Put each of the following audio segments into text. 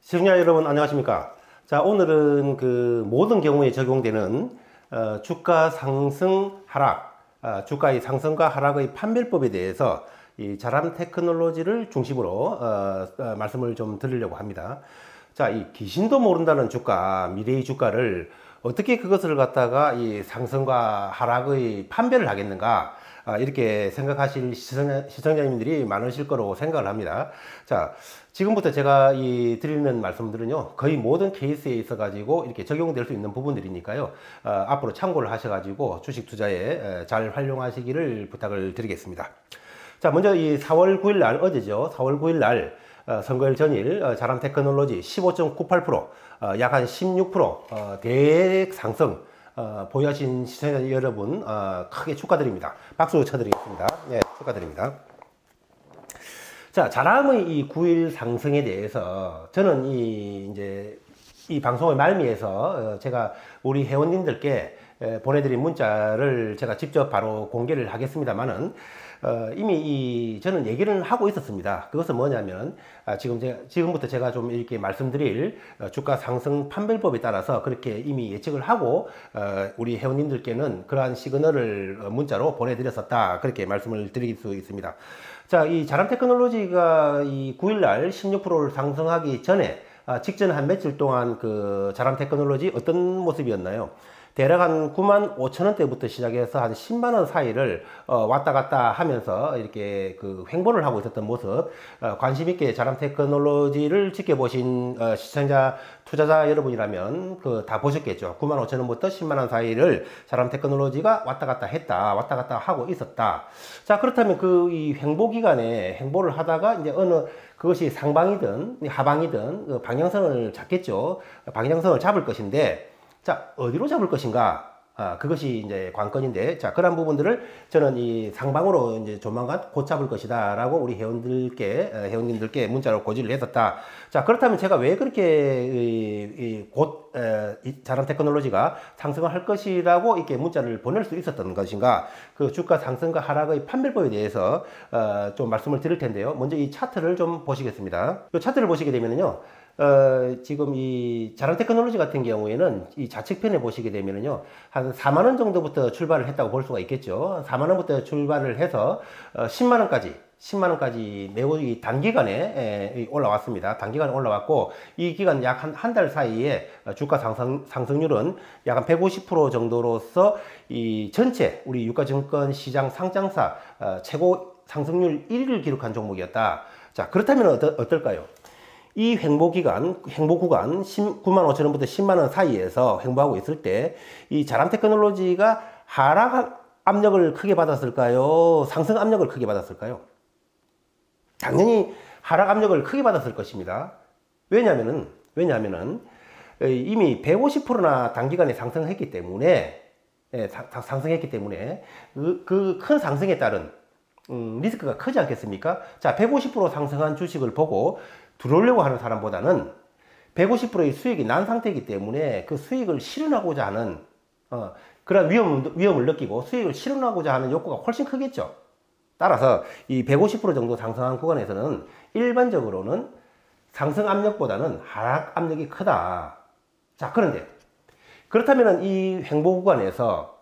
시청자 여러분 안녕하십니까? 자, 오늘은 그 모든 경우에 적용되는 주가 상승 하락, 주가의 상승과 하락의 판별법에 대해서 이 자람 테크놀로지를 중심으로 말씀을 좀 드리려고 합니다. 자, 이 귀신도 모른다는 주가, 미래의 주가를 어떻게 그것을 갖다가 이 상승과 하락의 판별을 하겠는가? 이렇게 생각하실 시청자님들이 많으실 거라고 생각을 합니다. 자, 지금부터 제가 드리는 말씀들은요, 거의 모든 케이스에 있어 가지고 이렇게 적용될 수 있는 부분들이니까요, 앞으로 참고를 하셔 가지고 주식 투자에 잘 활용하시기를 부탁을 드리겠습니다. 자, 먼저 이 4월 9일 날, 어제죠. 4월 9일 날 선거일 전일 자람 테크놀로지 15.98%, 약 한 16% 대액 상승 보유하신 시청자 여러분 크게 축하드립니다. 박수 쳐드리겠습니다. 네, 축하드립니다. 자, 자람의 이 9일 상승에 대해서 저는 이제 이 방송의 말미에서 제가 우리 회원님들께 보내드린 문자를 제가 직접 바로 공개를 하겠습니다만은 이미 저는 얘기를 하고 있었습니다. 그것은 뭐냐면 지금부터 제가 좀 이렇게 말씀드릴 주가 상승 판별법에 따라서 그렇게 이미 예측을 하고 우리 회원님들께는 그러한 시그널을 문자로 보내드렸었다, 그렇게 말씀을 드릴 수 있습니다. 자, 이 자람 테크놀로지가 이 9일날 16%를 상승하기 전에 직전 한 며칠 동안 그 자람 테크놀로지 어떤 모습이었나요? 대략 한 95,000원대부터 시작해서 한 10만원 사이를 왔다 갔다 하면서 이렇게 그 횡보를 하고 있었던 모습, 관심있게 자람 테크놀로지를 지켜보신 시청자, 투자자 여러분이라면 다 보셨겠죠. 95,000원부터 10만원 사이를 자람 테크놀로지가 왔다 갔다 했다, 왔다 갔다 하고 있었다. 자, 그렇다면 이 횡보 기간에 횡보를 하다가 이제 그것이 상방이든 하방이든 방향성을 잡겠죠. 방향성을 잡을 것인데, 자, 어디로 잡을 것인가? 그것이 이제 관건인데, 자, 그런 부분들을 저는 이 상방으로 이제 조만간 곧 잡을 것이다 라고 우리 회원님들께 문자로 고지를 했었다. 자, 그렇다면 제가 왜 그렇게 곧 자람 테크놀로지가 상승을 할 것이라고 이렇게 문자를 보낼 수 있었던 것인가? 그 주가 상승과 하락의 판별법에 대해서 좀 말씀을 드릴 텐데요. 먼저 이 차트를 좀 보시겠습니다. 이 차트를 보시게 되면은요, 지금 이 자람 테크놀로지 같은 경우에는 이 좌측편에 보시게 되면은요, 한 4만원 정도부터 출발을 했다고 볼 수가 있겠죠. 4만원부터 출발을 해서 10만원까지 매우 이 단기간에 올라왔습니다. 단기간에 올라왔고, 이 기간 약 한 달 사이에 주가 상승률은 약 한 150% 정도로서 이 전체 우리 유가증권 시장 상장사 최고 상승률 1위를 기록한 종목이었다. 자, 그렇다면 어떨까요? 이 횡보 구간 95,000원부터 10만원 사이에서 횡보하고 있을 때 이 자람 테크놀로지가 하락 압력을 크게 받았을까요? 상승 압력을 크게 받았을까요? 당연히 하락 압력을 크게 받았을 것입니다. 왜냐하면은 이미 150%나 단기간에 상승했기 때문에 그 큰 상승에 따른 리스크가 크지 않겠습니까? 자, 150% 상승한 주식을 보고 들어오려고 하는 사람보다는 150%의 수익이 난 상태이기 때문에 그 수익을 실현하고자 하는 그런 위험을 느끼고 수익을 실현하고자 하는 욕구가 훨씬 크겠죠. 따라서 이 150% 정도 상승한 구간에서는 일반적으로는 상승 압력보다는 하락 압력이 크다. 자, 그런데 그렇다면 이 횡보 구간에서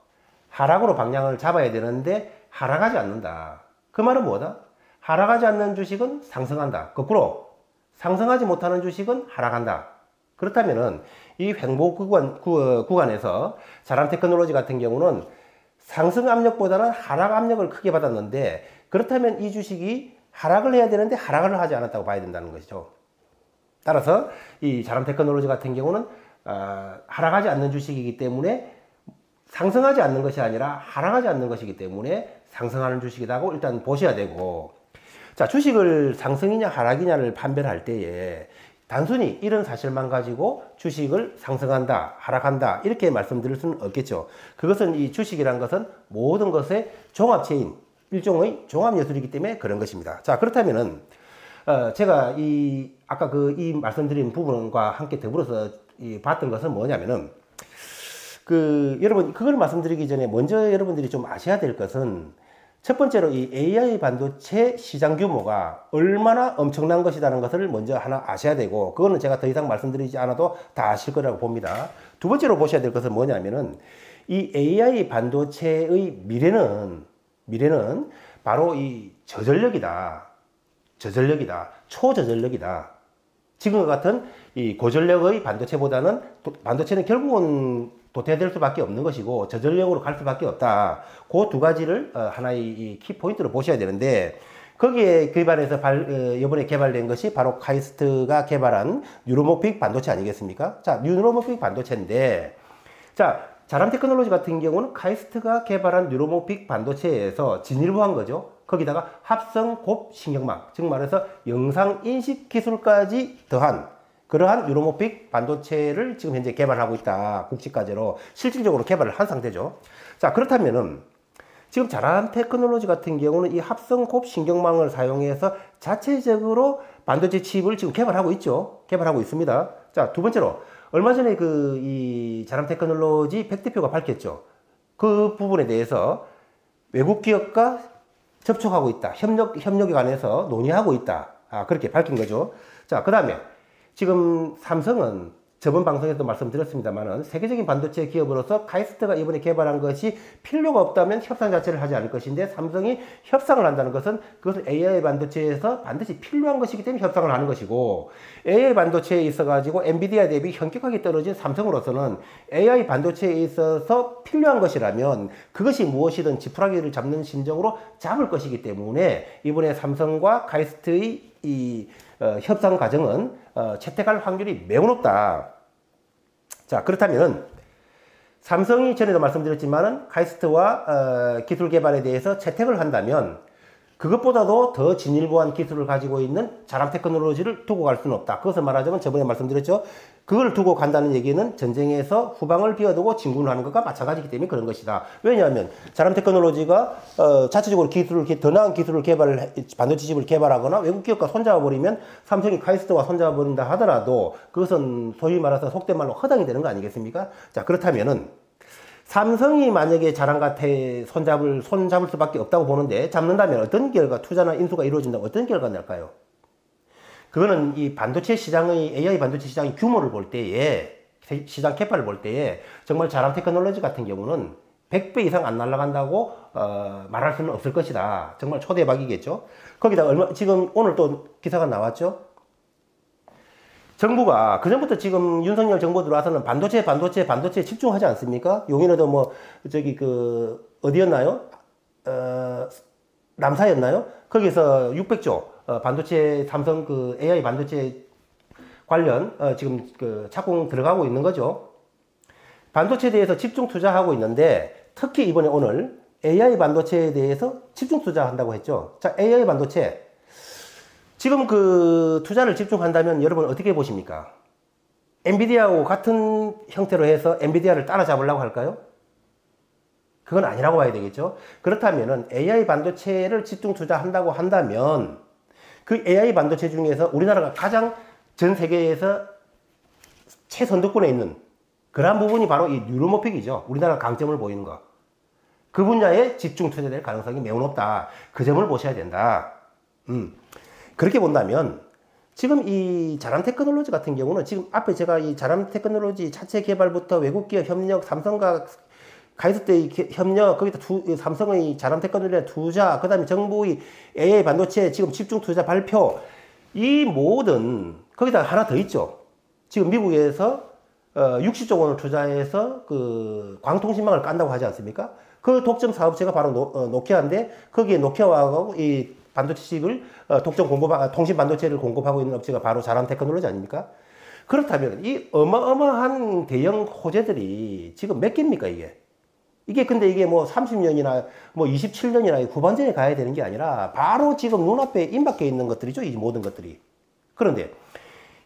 하락으로 방향을 잡아야 되는데 하락하지 않는다. 그 말은 뭐다? 하락하지 않는 주식은 상승한다. 거꾸로 상승하지 못하는 주식은 하락한다. 그렇다면은 이 횡보 구간에서 자람 테크놀로지 같은 경우는 상승 압력보다는 하락 압력을 크게 받았는데, 그렇다면 이 주식이 하락을 해야 되는데 하락을 하지 않았다고 봐야 된다는 것이죠. 따라서 이 자람 테크놀로지 같은 경우는 하락하지 않는 주식이기 때문에 상승하지 않는 것이 아니라 하락하지 않는 것이기 때문에 상승하는 주식이라고 일단 보셔야 되고, 자, 주식을 상승이냐 하락이냐를 판별할 때에 단순히 이런 사실만 가지고 주식을 상승한다, 하락한다 이렇게 말씀드릴 수는 없겠죠. 그것은 이 주식이란 것은 모든 것의 종합체인 일종의 종합예술이기 때문에 그런 것입니다. 자, 그렇다면은 제가 아까 이 말씀드린 부분과 함께 더불어서 봤던 것은 뭐냐면은 여러분, 그걸 말씀드리기 전에 먼저 여러분들이 좀 아셔야 될 것은 첫 번째로 이 AI 반도체 시장 규모가 얼마나 엄청난 것이라는 것을 먼저 하나 아셔야 되고, 그거는 제가 더 이상 말씀드리지 않아도 다 아실 거라고 봅니다. 두 번째로 보셔야 될 것은 뭐냐면은 이 AI 반도체의 미래는 바로 이 저전력이다. 초저전력이다. 지금과 같은 이 고전력의 반도체보다는 반도체는 결국은 도태될 수밖에 없는 것이고 저전력으로 갈 수밖에 없다. 그 두 가지를 하나의 키포인트로 보셔야 되는데, 거기에 기반해서 이번에 개발된 것이 바로 카이스트가 개발한 뉴로모픽 반도체 아니겠습니까? 자, 뉴로모픽 반도체인데, 자, 자람 테크놀로지 같은 경우는 카이스트가 개발한 뉴로모픽 반도체에서 진일보한 거죠. 거기다가 합성 곱 신경망, 즉 말해서 영상 인식 기술까지 더한 그러한 뉴로모픽 반도체를 지금 현재 개발하고 있다. 국제과제로 실질적으로 개발을 한 상태죠. 자, 그렇다면은 지금 자람 테크놀로지 같은 경우는 이 합성 곱 신경망을 사용해서 자체적으로 반도체 칩을 지금 개발하고 있죠. 개발하고 있습니다. 자, 두 번째로 얼마 전에 이 자람 테크놀로지 100대표가 밝혔죠. 그 부분에 대해서 외국 기업과 접촉하고 있다. 협력에 관해서 논의하고 있다. 그렇게 밝힌 거죠. 자, 그 다음에 지금 삼성은 저번 방송에서도 말씀드렸습니다만은 세계적인 반도체 기업으로서 카이스트가 이번에 개발한 것이 필요가 없다면 협상 자체를 하지 않을 것인데, 삼성이 협상을 한다는 것은 그것은 AI 반도체에서 반드시 필요한 것이기 때문에 협상을 하는 것이고, AI 반도체에 있어 가지고 엔비디아 대비 현격하게 떨어진 삼성으로서는 AI 반도체에 있어서 필요한 것이라면 그것이 무엇이든 지푸라기를 잡는 심정으로 잡을 것이기 때문에 이번에 삼성과 카이스트의 협상 과정은 채택할 확률이 매우 높다. 자, 그렇다면 삼성이 전에도 말씀드렸지만은 카이스트와 기술 개발에 대해서 채택을 한다면 그것보다도 더 진일보한 기술을 가지고 있는 자람 테크놀로지를 두고 갈 수는 없다. 그것을 말하자면 저번에 말씀드렸죠. 그걸 두고 간다는 얘기는 전쟁에서 후방을 비워두고 진군을 하는 것과 마찬가지이기 때문에 그런 것이다. 왜냐하면 자람 테크놀로지가 자체적으로 더 나은 기술을 반도체 칩을 개발하거나 외국 기업과 손잡아버리면, 삼성이 카이스트와 손잡아버린다 하더라도 그것은 소위 말해서 속된 말로 허당이 되는 거 아니겠습니까? 자, 그렇다면은 삼성이 만약에 자람과 손잡을 수밖에 없다고 보는데, 잡는다면 어떤 결과, 투자나 인수가 이루어진다면 어떤 결과가 날까요? 그거는 이 반도체 시장의, AI 반도체 시장의 규모를 볼 때에, 시장 캐파를 볼 때에 정말 자람 테크놀로지 같은 경우는 100배 이상 안 날아간다고 말할 수는 없을 것이다. 정말 초대박이겠죠. 거기다 지금 오늘 또 기사가 나왔죠. 정부가 그전부터 지금 윤석열 정부 들어와서는 반도체 집중하지 않습니까? 용인에도 어디였나요? 남사였나요? 거기서 600조 반도체, 삼성 AI 반도체 관련 지금 착공 들어가고 있는 거죠. 반도체에 대해서 집중 투자하고 있는데, 특히 이번에 오늘 AI 반도체에 대해서 집중 투자한다고 했죠. 자, AI 반도체 지금 투자를 집중한다면 여러분 어떻게 보십니까? 엔비디아하고 같은 형태로 해서 엔비디아를 따라잡으려고 할까요? 그건 아니라고 봐야 되겠죠. 그렇다면은 AI 반도체를 집중 투자한다고 한다면 그 AI 반도체 중에서 우리나라가 가장 전 세계에서 최선두권에 있는 그러한 부분이 바로 이 뉴로모픽이죠. 우리나라가 강점을 보이는 거. 그 분야에 집중 투자될 가능성이 매우 높다. 그 점을 보셔야 된다. 그렇게 본다면 지금 이 자람 테크놀로지 같은 경우는 지금 앞에 제가 이 자람 테크놀로지 자체 개발부터 외국 기업 협력, 삼성과 카이스트의 협력, 거기다 삼성의 자람 테크놀로지 투자, 그 다음에 정부의 AI 반도체 지금 집중 투자 발표, 이 모든, 거기다 하나 더 있죠. 지금 미국에서 60조 원을 투자해서 광통신망을 깐다고 하지 않습니까? 그 독점 사업체가 바로 노키아인데, 거기에 노키아하고 이 반도체 칩을 통신 반도체를 공급하고 있는 업체가 바로 자람 테크놀로지 아닙니까? 그렇다면 이 어마어마한 대형 호재들이 지금 몇 개입니까, 이게 근데 이게 뭐 30년이나 뭐 27년이나 후반전에 가야 되는 게 아니라 바로 지금 눈앞에 임박해 있는 것들이죠, 이 모든 것들이. 그런데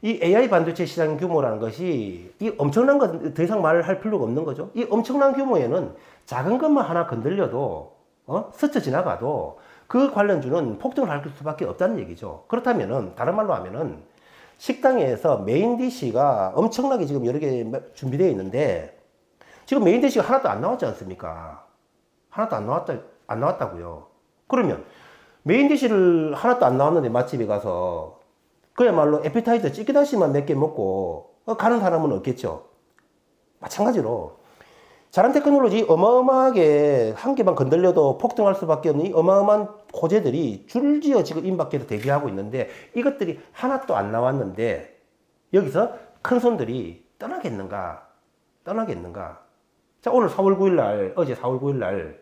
이 AI 반도체 시장 규모라는 것이 이 엄청난 것 더 이상 말을 할 필요가 없는 거죠. 이 엄청난 규모에는 작은 것만 하나 건들려도 스쳐 지나가도 그 관련주는 폭등을 할 수밖에 없다는 얘기죠. 그렇다면은 다른 말로 하면은 식당에서 메인 디시가 엄청나게 지금 여러 개 준비되어 있는데 지금 메인 디시가 하나도 안 나왔지 않습니까? 하나도 안 나왔다고요. 그러면 메인 디시를 하나도 안 나왔는데 맛집에 가서 그야말로 에피타이저 찌개다시만 몇 개 먹고 가는 사람은 없겠죠. 마찬가지로 자란 테크놀로지 어마어마하게 한 개만 건들려도 폭등할 수밖에 없는 이 어마어마한 호재들이 줄지어 지금 임박해서 대기하고 있는데 이것들이 하나도 안 나왔는데 여기서 큰 손들이 떠나겠는가? 자, 오늘 4월 9일 날, 어제 4월 9일 날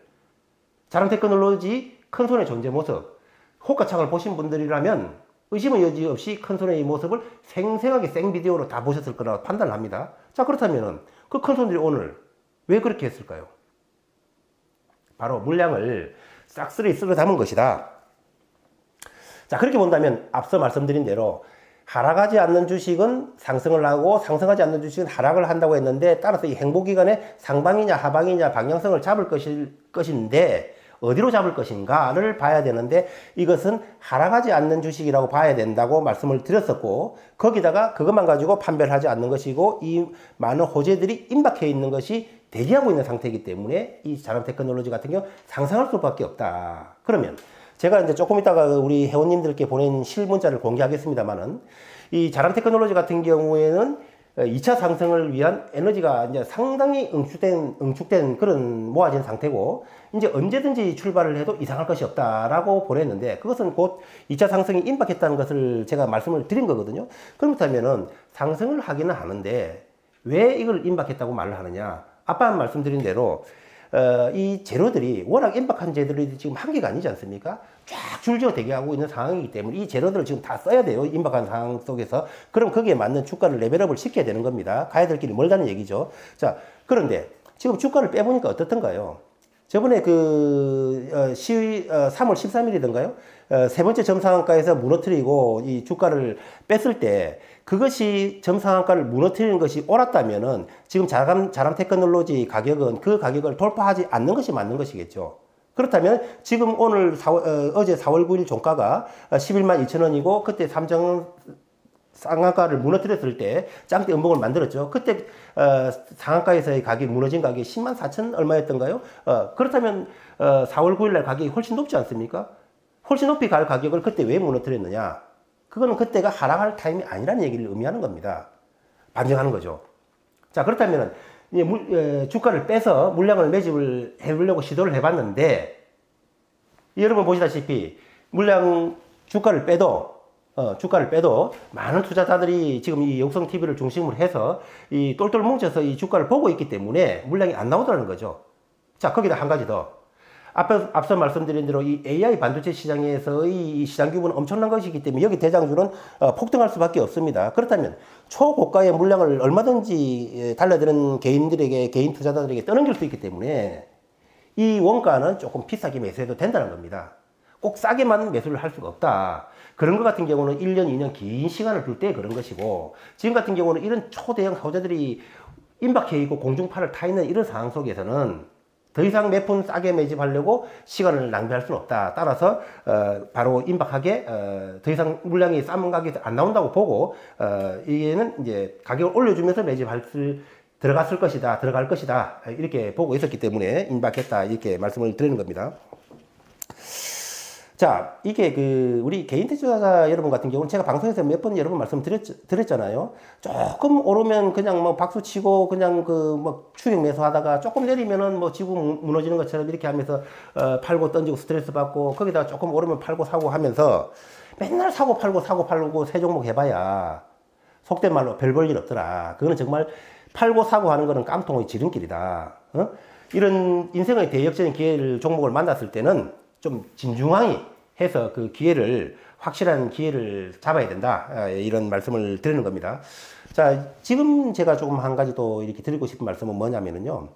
자란 테크놀로지 큰 손의 존재 모습, 호가창을 보신 분들이라면 의심의 여지 없이 큰 손의 이 모습을 생생하게 생비디오로 다 보셨을 거라고 판단을 합니다. 자, 그렇다면은 그 큰 손들이 오늘 왜 그렇게 했을까요? 바로 물량을 싹쓸이 쓸어 담은 것이다. 자, 그렇게 본다면 앞서 말씀드린 대로 하락하지 않는 주식은 상승을 하고 상승하지 않는 주식은 하락을 한다고 했는데 따라서 이 행보기간에 상방이냐 하방이냐 방향성을 잡을 것인데 어디로 잡을 것인가를 봐야 되는데 이것은 하락하지 않는 주식이라고 봐야 된다고 말씀을 드렸었고 거기다가 그것만 가지고 판별을 하지 않는 것이고 이 많은 호재들이 임박해 있는 것이 대기하고 있는 상태이기 때문에 이 자란 테크놀로지 같은 경우 상승할 수밖에 없다. 그러면 제가 이제 조금 있다가 우리 회원님들께 보낸 실문자를 공개하겠습니다만은 이 자란 테크놀로지 같은 경우에는 2차 상승을 위한 에너지가 이제 상당히 응축된 그런 모아진 상태고 이제 언제든지 출발을 해도 이상할 것이 없다라고 보냈는데 그것은 곧 2차 상승이 임박했다는 것을 제가 말씀을 드린 거거든요. 그렇다면은 상승을 하기는 하는데 왜 이걸 임박했다고 말을 하느냐? 아까 말씀드린 대로 이 재료들이 워낙 임박한 재료들이 지금 한계가 아니지 않습니까? 쫙 줄지어 대기하고 있는 상황이기 때문에 이 재료들을 지금 다 써야 돼요. 임박한 상황 속에서. 그럼 거기에 맞는 주가를 레벨업을 시켜야 되는 겁니다. 가야 될 길이 멀다는 얘기죠. 자, 그런데 지금 주가를 빼보니까 어떻던가요? 저번에 3월 13일이던가요? 세 번째 점상한가에서 무너뜨리고 이 주가를 뺐을 때 그것이 점상한가를 무너뜨리는 것이 옳았다면은 지금 자람 테크놀로지 가격은 그 가격을 돌파하지 않는 것이 맞는 것이겠죠. 그렇다면 지금 오늘 어제 4월 9일 종가가 11만 2천 원이고 그때 삼정 상한가를 무너뜨렸을 때 짱대 음봉을 만들었죠. 그때 상한가에서의 가격이 무너진 가격이 10만 4천 얼마였던가요? 그렇다면 4월 9일 날 가격이 훨씬 높지 않습니까? 훨씬 높이 갈 가격을 그때 왜 무너뜨렸느냐? 그거는 그때가 하락할 타임이 아니라는 얘기를 의미하는 겁니다. 반증하는 거죠. 자, 그렇다면 주가를 빼서 물량을 매집을 해보려고 시도를 해봤는데 여러분 보시다시피 물량 주가를 빼도 많은 투자자들이 지금 이 역성 TV를 중심으로 해서 이 똘똘 뭉쳐서 이 주가를 보고 있기 때문에 물량이 안 나오더라는 거죠. 자, 거기다 한 가지 더. 앞서 말씀드린 대로 이 AI 반도체 시장에서의 이 시장 규모는 엄청난 것이기 때문에 여기 대장주는 폭등할 수밖에 없습니다. 그렇다면 초고가의 물량을 얼마든지 달려드는 개인 투자자들에게 떠넘길 수 있기 때문에 이 원가는 조금 비싸게 매수해도 된다는 겁니다. 꼭 싸게만 매수를 할 수가 없다. 그런 것 같은 경우는 1년, 2년 긴 시간을 둘 때 그런 것이고 지금 같은 경우는 이런 초대형 호재들이 임박해 있고 공중파를 타 있는 이런 상황 속에서는 더 이상 매품 싸게 매집하려고 시간을 낭비할 수는 없다. 따라서 바로 임박하게 더 이상 물량이 싼 가격이 안 나온다고 보고 이게는 이제 가격을 올려주면서 들어갈 것이다 이렇게 보고 있었기 때문에 임박했다 이렇게 말씀을 드리는 겁니다. 자, 이게 우리 개인 투자자 여러분 같은 경우는 제가 방송에서 몇 번 여러 번 말씀드렸잖아요. 조금 오르면 그냥 뭐 박수 치고 그냥 추격 매수하다가 조금 내리면은 뭐 지구 무너지는 것처럼 이렇게 하면서 팔고 던지고 스트레스 받고 거기다가 조금 오르면 팔고 사고 하면서 맨날 사고 팔고 세 종목 해봐야 속된 말로 별 볼 일 없더라. 그거는 정말 팔고 사고 하는 거는 깡통의 지름길이다. 이런 인생의 대역적인 종목을 만났을 때는 좀 진중하게 해서 그 확실한 기회를 잡아야 된다. 이런 말씀을 드리는 겁니다. 자, 지금 제가 조금 한 가지 또 이렇게 드리고 싶은 말씀은 뭐냐면요.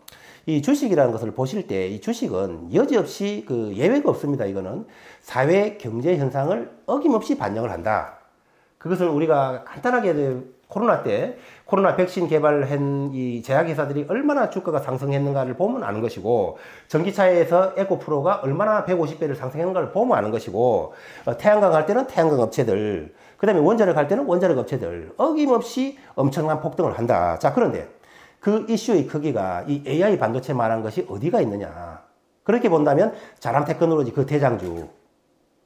이 주식이라는 것을 보실 때 이 주식은 여지없이 예외가 없습니다. 이거는 사회 경제 현상을 어김없이 반영을 한다. 그것을 우리가 간단하게 코로나 백신 개발한 이 제약회사들이 얼마나 주가가 상승했는가를 보면 아는 것이고, 전기차에서 에코프로가 얼마나 150배를 상승했는가를 보면 아는 것이고, 태양광 갈 때는 태양광 업체들, 그 다음에 원자력 갈 때는 원자력 업체들, 어김없이 엄청난 폭등을 한다. 자, 그런데 그 이슈의 크기가 이 AI 반도체 말한 것이 어디가 있느냐? 그렇게 본다면 자람 테크놀로지 그 대장주.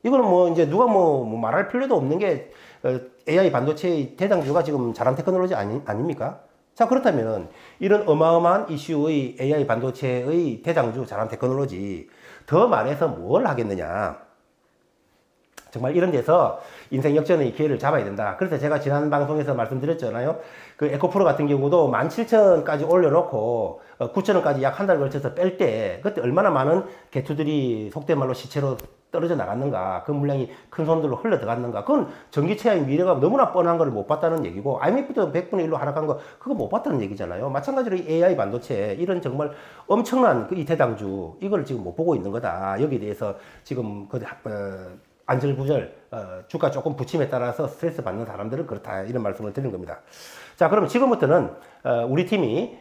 이거는 뭐 이제 누가 뭐 말할 필요도 없는 게 AI 반도체의 대장주가 지금 자람 테크놀로지 아닙니까? 자, 그렇다면 이런 어마어마한 이슈의 AI 반도체의 대장주 자람 테크놀로지 더 말해서 뭘 하겠느냐. 정말 이런 데서 인생 역전의 기회를 잡아야 된다. 그래서 제가 지난 방송에서 말씀드렸잖아요. 그 에코프로 같은 경우도 17,000까지 올려놓고 9,000원까지 약 한 달 걸쳐서 뺄 때 그때 얼마나 많은 개투들이 속된 말로 시체로 떨어져 나갔는가, 그 물량이 큰 손들로 흘러 들어갔는가. 그건 전기차의 미래가 너무나 뻔한 걸 못 봤다는 얘기고, IMF도 100분의 1로 하락한 거 그거 못 봤다는 얘기잖아요. 마찬가지로 AI 반도체 이런 정말 엄청난 그 이 대장주 이걸 지금 못 보고 있는 거다. 여기에 대해서 지금 그 안절부절 주가 조금 부침에 따라서 스트레스 받는 사람들은 그렇다, 이런 말씀을 드린 겁니다. 자, 그럼 지금부터는 우리 팀이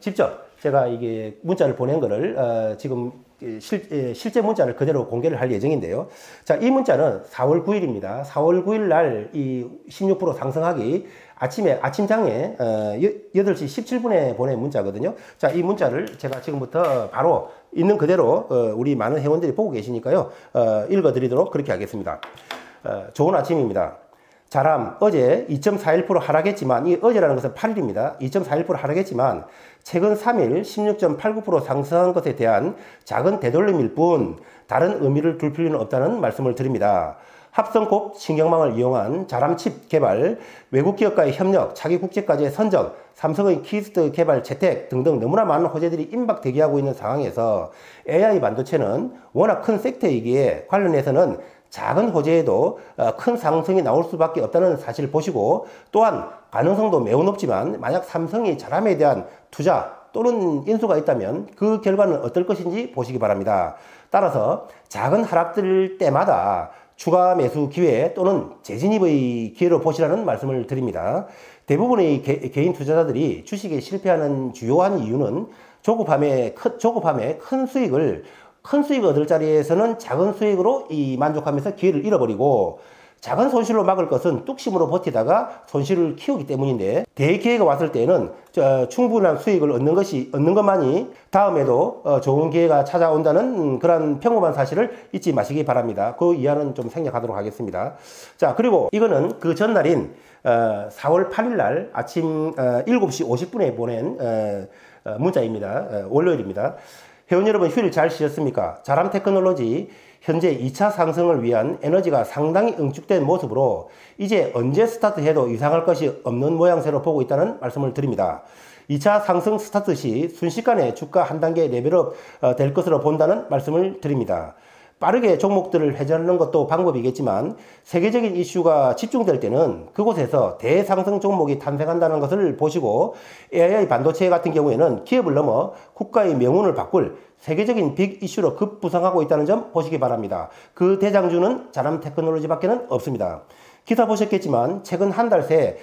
직접 제가 이게 문자를 보낸 거를 지금 실제 문자를 그대로 공개를 할 예정인데요. 자, 이 문자는 4월 9일입니다. 4월 9일 날 이 16% 상승하기 아침장에 8시 17분에 보낸 문자거든요. 자, 이 문자를 제가 지금부터 바로 있는 그대로 우리 많은 회원들이 보고 계시니까요. 읽어드리도록 그렇게 하겠습니다. 좋은 아침입니다. 자람, 어제 2.41% 하락했지만, 이 어제라는 것은 8일입니다. 2.41% 하락했지만 최근 3일 16.89% 상승한 것에 대한 작은 되돌림일 뿐 다른 의미를 둘 필요는 없다는 말씀을 드립니다. 합성곡 신경망을 이용한 자람칩 개발, 외국 기업과의 협력, 차기 국제까지의 선정, 삼성의 키스트 개발 채택 등등 너무나 많은 호재들이 임박 대기하고 있는 상황에서 AI 반도체는 워낙 큰 섹터이기에 관련해서는 작은 호재에도 큰 상승이 나올 수밖에 없다는 사실을 보시고, 또한 가능성도 매우 높지만 만약 삼성이 자람에 대한 투자 또는 인수가 있다면 그 결과는 어떨 것인지 보시기 바랍니다. 따라서 작은 하락들 때마다 추가 매수 기회 또는 재진입의 기회로 보시라는 말씀을 드립니다. 대부분의 개인 투자자들이 주식에 실패하는 주요한 이유는 조급함에 큰 수익을 얻을 자리에서는 작은 수익으로 만족하면서 기회를 잃어버리고, 작은 손실로 막을 것은 뚝심으로 버티다가 손실을 키우기 때문인데, 대기회가 왔을 때는 충분한 수익을 얻는 것만이 다음에도 좋은 기회가 찾아온다는 그런 평범한 사실을 잊지 마시기 바랍니다. 그 이하는 좀 생략하도록 하겠습니다. 자, 그리고 이거는 그 전날인 4월 8일 날 아침 7시 50분에 보낸 문자입니다. 월요일입니다. 회원 여러분, 휴일 잘 쉬셨습니까? 자람 테크놀로지 현재 2차 상승을 위한 에너지가 상당히 응축된 모습으로 이제 언제 스타트해도 이상할 것이 없는 모양새로 보고 있다는 말씀을 드립니다. 2차 상승 스타트 시 순식간에 주가 한 단계 레벨업 될 것으로 본다는 말씀을 드립니다. 빠르게 종목들을 회전하는 것도 방법이겠지만 세계적인 이슈가 집중될 때는 그곳에서 대상승 종목이 탄생한다는 것을 보시고, AI 반도체 같은 경우에는 기업을 넘어 국가의 명운을 바꿀 세계적인 빅 이슈로 급부상하고 있다는 점 보시기 바랍니다. 그 대장주는 자람 테크놀로지밖에는 없습니다. 기사 보셨겠지만 최근 한 달 새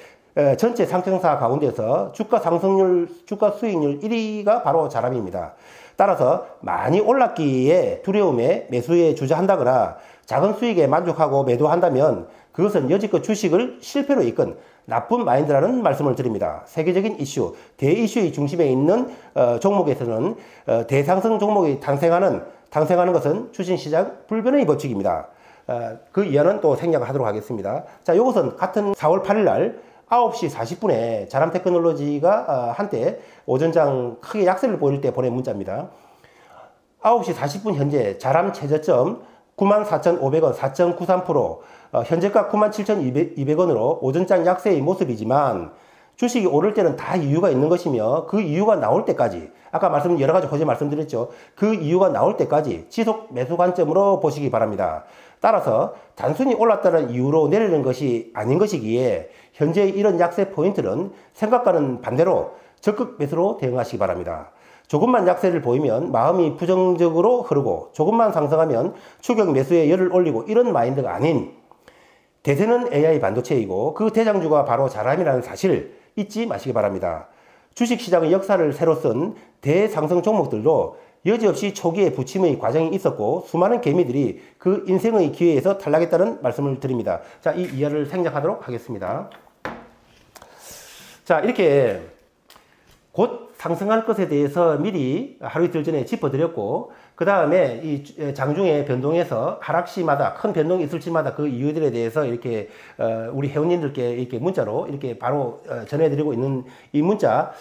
전체 상승사 가운데서 주가 수익률 1위가 바로 자람입니다. 따라서 많이 올랐기에 두려움에 매수에 주저한다거나 작은 수익에 만족하고 매도한다면 그것은 여지껏 주식을 실패로 이끈 나쁜 마인드라는 말씀을 드립니다. 세계적인 이슈, 대이슈의 중심에 있는 종목에서는 대상승 종목이 탄생하는 것은 주식시장 불변의 법칙입니다. 그 이하는 또 생략하도록 하겠습니다. 자, 이것은 같은 4월 8일 날 9시 40분에 자람 테크놀로지가 한때 오전장 크게 약세를 보일 때 보낸 문자입니다. 9시 40분 현재 자람 최저점 94,500원 4.93%, 현재가 97,200원으로 오전장 약세의 모습이지만 주식이 오를 때는 다 이유가 있는 것이며, 그 이유가 나올 때까지, 아까 여러 가지 호재 말씀드렸죠. 그 이유가 나올 때까지 지속 매수 관점으로 보시기 바랍니다. 따라서 단순히 올랐다는 이유로 내리는 것이 아닌 것이기에 현재 이런 약세 포인트는 생각과는 반대로 적극 매수로 대응하시기 바랍니다. 조금만 약세를 보이면 마음이 부정적으로 흐르고 조금만 상승하면 추격 매수에 열을 올리고 이런 마인드가 아닌, 대세는 AI 반도체이고 그 대장주가 바로 자람이라는 사실 잊지 마시기 바랍니다. 주식시장의 역사를 새로 쓴 대상승 종목들도 여지없이 초기에 부침의 과정이 있었고 수많은 개미들이 그 인생의 기회에서 탈락했다는 말씀을 드립니다. 자, 이 이하를 생략하도록 하겠습니다. 자, 이렇게 곧 상승할 것에 대해서 미리 하루 이틀 전에 짚어드렸고, 그 다음에 이 장중에 변동해서 하락시마다 큰 변동이 있을지마다 그 이유들에 대해서 이렇게 우리 회원님들께 이렇게 문자로 이렇게 바로 전해드리고 있는 이 문자,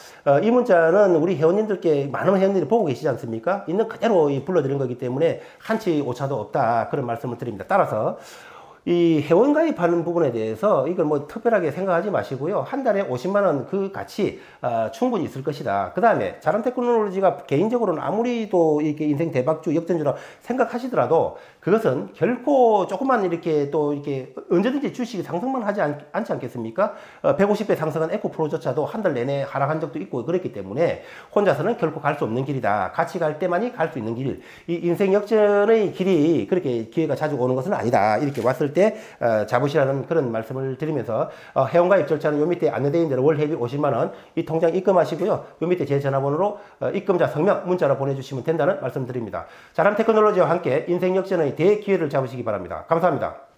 이 문자는 우리 회원님들께 많은 회원들이 보고 계시지 않습니까? 있는 그대로 불러드린 거기 때문에 한치 오차도 없다, 그런 말씀을 드립니다. 따라서 이 회원 가입하는 부분에 대해서 이걸 뭐 특별하게 생각하지 마시고요. 한 달에 50만 원 그 가치 충분히 있을 것이다. 그 다음에 자람 테크놀로지가 개인적으로는 아무리도 이렇게 인생 대박주 역전주라 생각하시더라도 그것은 결코 조금만 이렇게 또 이렇게 언제든지 주식이 상승만 하지 않지 않겠습니까? 150배 상승한 에코프로조차도 한 달 내내 하락한 적도 있고 그랬기 때문에 혼자서는 결코 갈 수 없는 길이다. 같이 갈 때만이 갈 수 있는 길. 이 인생 역전의 길이 그렇게 기회가 자주 오는 것은 아니다. 이렇게 왔을 때 잡으시라는 그런 말씀을 드리면서 회원가입 절차는 요 밑에 안내되어 있는 대로 월 회비 50만 원 이 통장 입금하시고요. 요 밑에 제 전화번호로 입금자 성명 문자로 보내주시면 된다는 말씀 드립니다. 자람 테크놀로지와 함께 인생 역전의 대기회를 잡으시기 바랍니다. 감사합니다.